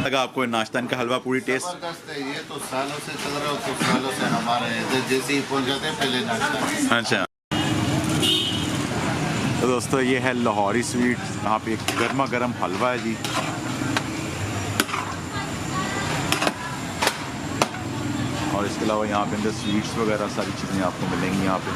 लगा आपको नाश्ता इनका हलवा पूरी टेस्ट? जबरदस्त है, ये तो सालों से चल रहा है, तो सालों से हमारे इधर जैसे ही पहुंच जाते हैं पहले नाश्ता। अच्छा तो दोस्तों ये है लाहौरी स्वीट, यहाँ पे एक गर्मा गर्म हलवा है जी। और इसके अलावा यहाँ पे अंदर स्वीट्स वगैरह सारी चीज़ें आपको मिलेंगी यहाँ पे।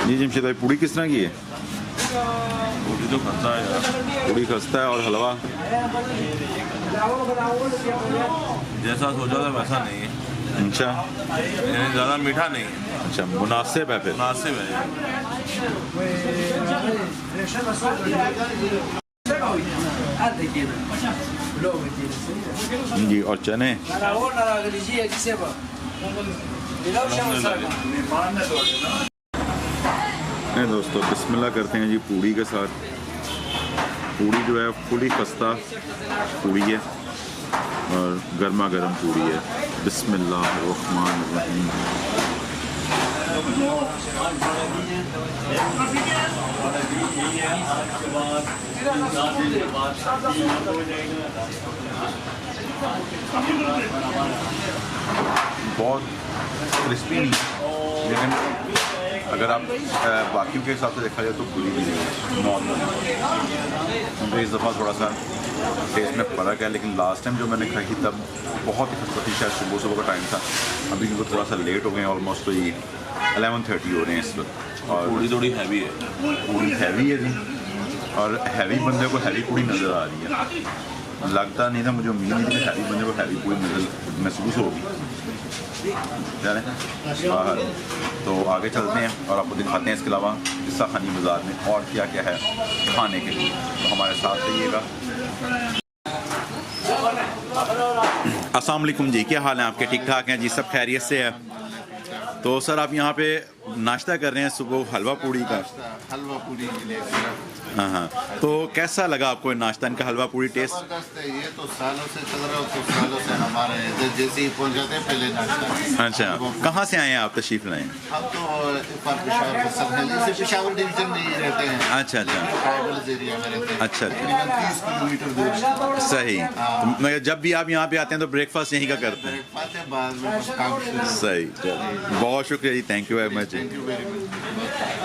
जी जमशेद भाई पूड़ी किस तरह की है? पूरी तो खस्ता है यार, पूड़ी खस्ता है और हलवा जैसा सोचा था वैसा नहीं है। अच्छा यानी ज़्यादा मीठा नहीं है, अच्छा मुनासिब है फिर। मुनासिब है। जी और चने नहीं दोस्तों बिस्मिल्लाह करते हैं जी पूड़ी के साथ। पूड़ी जो है फुली खस्ता पूड़ी है और गर्मा गर्म पूड़ी है। बिस्मिल्लाह रहमान रहीम। बहुत क्रिस्पी नहीं लेकिन अगर आप बाकियों के हिसाब से देखा जाए तो पूरी भी नहीं है, नॉर्मल। तो इस दफ़ा थोड़ा सा टेस्ट में फ़र्क है, लेकिन लास्ट टाइम जो मैंने खाई थी तब बहुत ही खस्ता थी, शायद सुबह सुबह का टाइम था। अभी क्योंकि थोड़ा सा लेट हो गए हैं, ऑलमोस्ट तो ये 11:30 हो रहे हैं इस वक्त। और पूरी थोड़ी हैवी है, पूरी हैवी है जी, और हैवी बंदे को हैवी पूरी नज़र आ रही है। लगता नहीं था, मुझे उम्मीद नहीं थी कि हैवी बंदे को हैवी पूरी नज़र महसूस होगी। चलें बाहर तो आगे चलते हैं और आपको दिखाते हैं इसके अलावा किस्सा खानी बाज़ार में और क्या क्या है खाने के लिए, तो हमारे साथ रहिएगा। अस्सलाम वालेकुम जी, क्या हाल है आपके? ठीक ठाक हैं जी, सब खैरियत से है? तो सर आप यहाँ पे नाश्ता कर रहे हैं सुबह हलवा पूड़ी का? हलवा पूरी मिले। हाँ हाँ, तो कैसा लगा आपको नाश्ता इनका हलवा पूरी टेस्ट? जबरदस्त है, ये तो सालों से चल रहा है, तो सालों से हमारे इधर जैसे ही पहुंच जाते हैं पहले नाश्ता। अच्छा कहाँ से आए हैं आप, तशरीफ लाए? हम तो पेशावर के सब हैं, जैसे पेशावर डिवीजन में ही रहते हैं। अच्छा अच्छा ट्राइबल एरिया में रहते हैं। अच्छा अच्छा 30 किलोमीटर दूर। सही। तो मगर जब भी आप यहाँ पे आते हैं तो ब्रेकफास्ट यहीं का करते हैं? ब्रेकफास्ट है, बाद में बस काम शुरू। सही, बहुत शुक्रिया जी, thank you very much. Thank you very much.